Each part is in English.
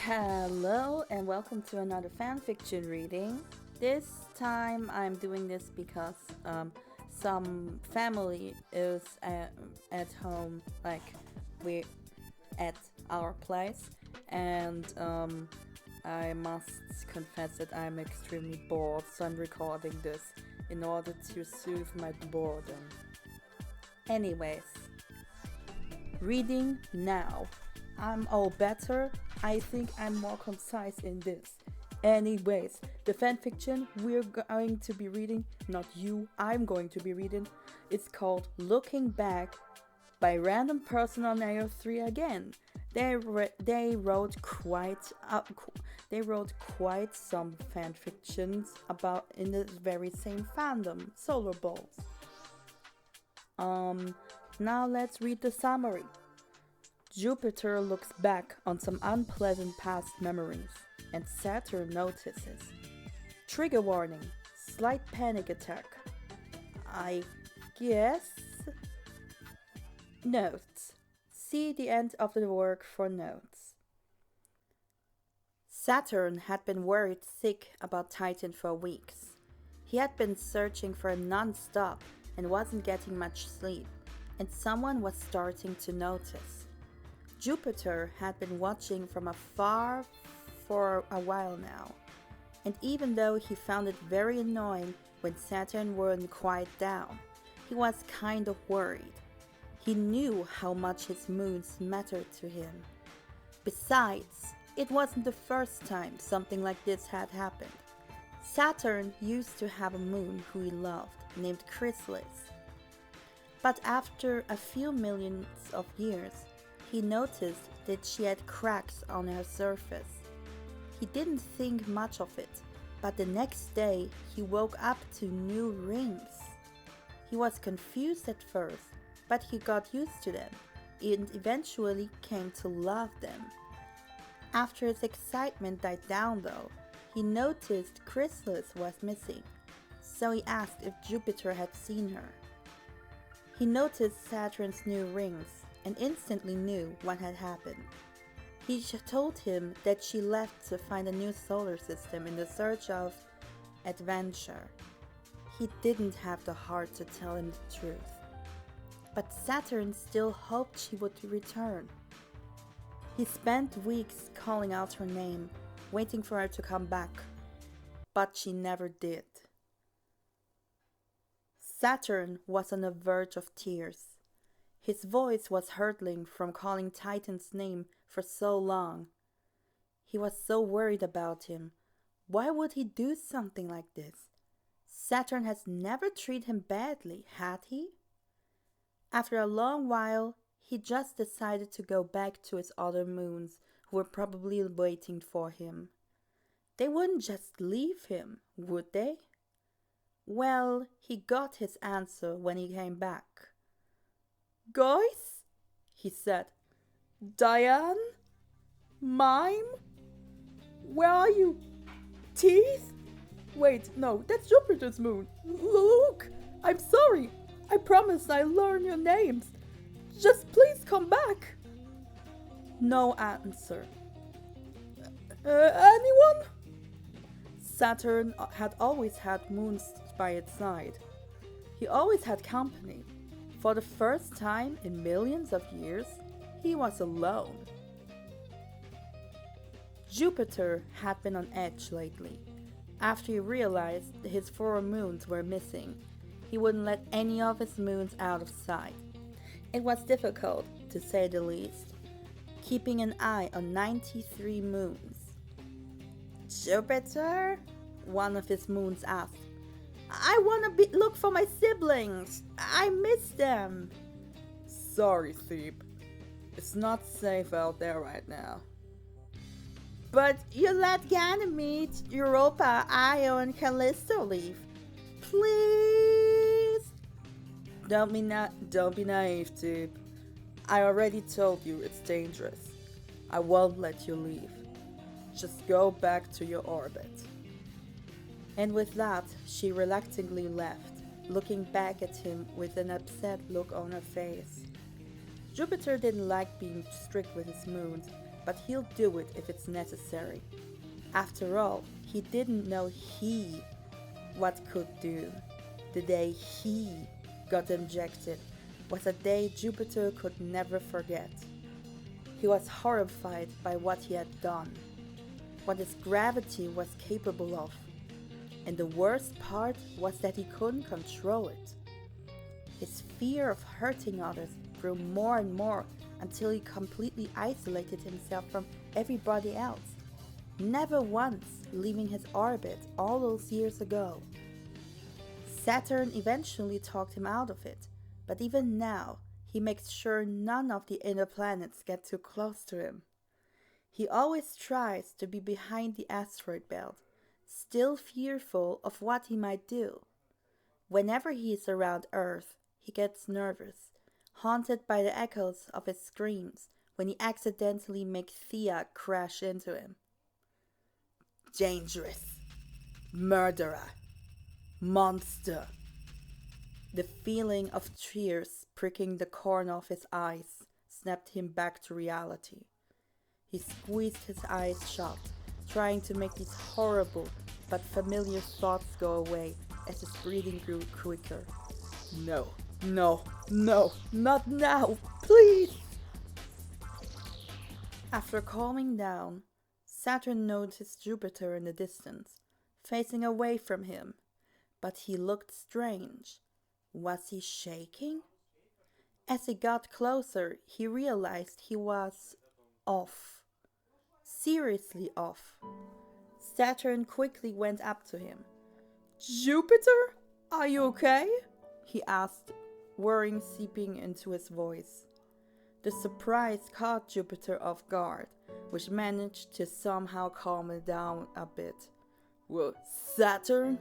Hello and welcome to another fanfiction reading. This time I'm doing this because some family is at home, like we at our place, and I must confess that I'm extremely bored, so I'm recording this in order to soothe my boredom. Anyways, reading now. I'm all better. I think I'm more concise in this. Anyways, the fanfiction we're going to be reading, not you, I'm going to be reading, it's called Looking Back by randompersononao3 again. They wrote quite some fanfictions about in the very same fandom, Solarballs. Now let's read the summary. Jupiter looks back on some unpleasant past memories, and Saturn notices. Trigger warning, slight panic attack. I guess. Notes. See the end of the work for notes. Saturn had been worried sick about Titan for weeks. He had been searching for him non-stop and wasn't getting much sleep, and someone was starting to notice. Jupiter had been watching from afar for a while now, and even though he found it very annoying when Saturn wouldn't quiet down, he was kind of worried. He knew how much his moons mattered to him. Besides, it wasn't the first time something like this had happened. Saturn used to have a moon who he loved, named Chrysalis. But after a few millions of years, he noticed that she had cracks on her surface. He didn't think much of it, but the next day he woke up to new rings. He was confused at first, but he got used to them and eventually came to love them. After his excitement died down though, he noticed Chrysalis was missing, so he asked if Jupiter had seen her. He noticed Saturn's new rings and instantly knew what had happened. He told him that she left to find a new solar system in the search of adventure. He didn't have the heart to tell him the truth. But Saturn still hoped she would return. He spent weeks calling out her name, waiting for her to come back. But she never did. Saturn was on the verge of tears. His voice was hurtling from calling Titan's name for so long. He was so worried about him. Why would he do something like this? Saturn has never treated him badly, had he? After a long while, he just decided to go back to his other moons who were probably waiting for him. They wouldn't just leave him, would they? Well, he got his answer when he came back. Guys, he said. Diane? Mime? Where are you? Teeth? Wait, no, that's Jupiter's moon. Look, I'm sorry. I promise I'll learn your names. Just please come back. No answer. Anyone? Saturn had always had moons by its side. He always had company. For the first time in millions of years, he was alone. Jupiter had been on edge lately. After he realized his 4 moons were missing, he wouldn't let any of his moons out of sight. It was difficult, to say the least, keeping an eye on 93 moons. Jupiter? One of his moons asked. I want to look for my siblings. I miss them. Sorry, Thebe. It's not safe out there right now. But you let Ganymede, Europa, Io, and Callisto leave. Please. Don't be naive, Thebe. I already told you it's dangerous. I won't let you leave. Just go back to your orbit. And with that, she reluctantly left, looking back at him with an upset look on her face. Jupiter didn't like being strict with his moons, but he'll do it if it's necessary. After all, he didn't know what could do. The day he got injected was a day Jupiter could never forget. He was horrified by what he had done, what his gravity was capable of, and the worst part was that he couldn't control it. His fear of hurting others grew more and more until he completely isolated himself from everybody else, never once leaving his orbit all those years ago. Saturn eventually talked him out of it, but even now, he makes sure none of the inner planets get too close to him. He always tries to be behind the asteroid belt, still fearful of what he might do. Whenever he is around Earth, he gets nervous, haunted by the echoes of his screams when he accidentally makes Thea crash into him. Dangerous, murderer, monster. The feeling of tears pricking the corner of his eyes snapped him back to reality. He squeezed his eyes shut, trying to make these horrible but familiar thoughts go away as his breathing grew quicker. No, not now, please! After calming down, Saturn noticed Jupiter in the distance, facing away from him, but he looked strange. Was he shaking? As he got closer, he realized he was off. Seriously off. Saturn quickly went up to him. Jupiter, are you okay? He asked, worry seeping into his voice. The surprise caught Jupiter off guard, which managed to somehow calm it down a bit. Whoa, Saturn?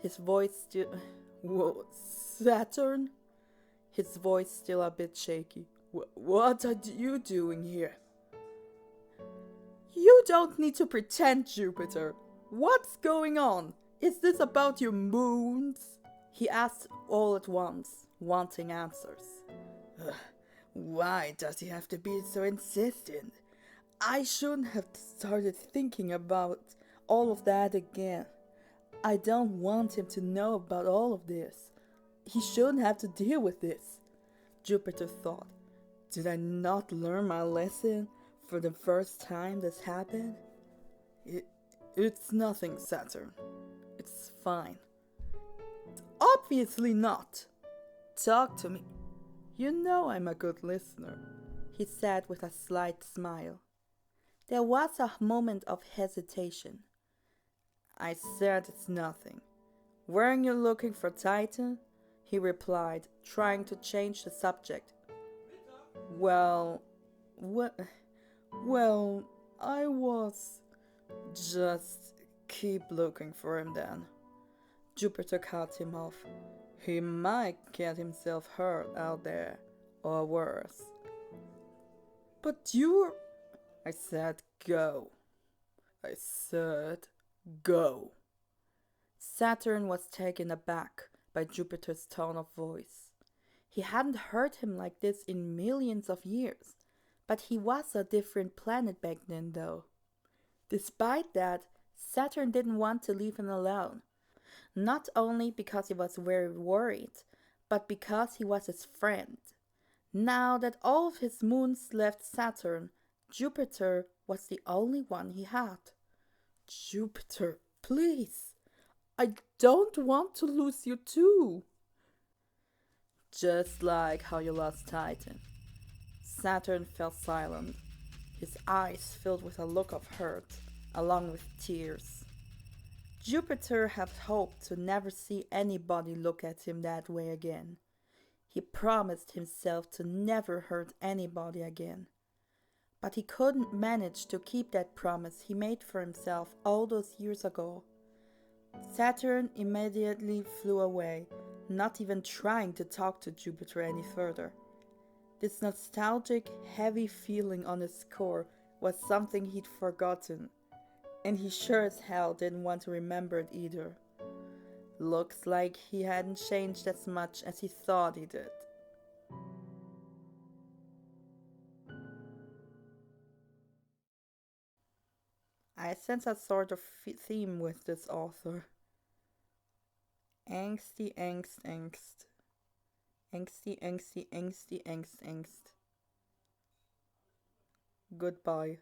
His voice still... Whoa, Saturn? His voice still a bit shaky. What are you doing here? You don't need to pretend, Jupiter. What's going on? Is this about your moons? He asked all at once, wanting answers. Why does he have to be so insistent? I shouldn't have started thinking about all of that again. I don't want him to know about all of this. He shouldn't have to deal with this. Jupiter thought. Did I not learn my lesson for the first time this happened? It's nothing, Saturn. It's fine. Obviously not. Talk to me. You know I'm a good listener, he said with a slight smile. There was a moment of hesitation. I said it's nothing. Weren't you looking for Titan? He replied, trying to change the subject. Well, I was. Just keep looking for him then. Jupiter cut him off. He might get himself hurt out there, or worse. But you're... I said go. I said go. Saturn was taken aback by Jupiter's tone of voice. He hadn't heard him like this in millions of years, but he was a different planet back then though. Despite that, Saturn didn't want to leave him alone. Not only because he was very worried, but because he was his friend. Now that all of his moons left Saturn, Jupiter was the only one he had. Jupiter, please. I don't want to lose you too. Just like how you lost Titan. Saturn fell silent, his eyes filled with a look of hurt, along with tears. Jupiter had hoped to never see anybody look at him that way again. He promised himself to never hurt anybody again. But he couldn't manage to keep that promise he made for himself all those years ago. Saturn immediately flew away, not even trying to talk to Jupiter any further. This nostalgic, heavy feeling on his core was something he'd forgotten, and he sure as hell didn't want to remember it either. Looks like he hadn't changed as much as he thought he did. I sense a sort of theme with this author. Angsty, angst, angst. Angsty, angsty, angsty, angst, angst. Goodbye.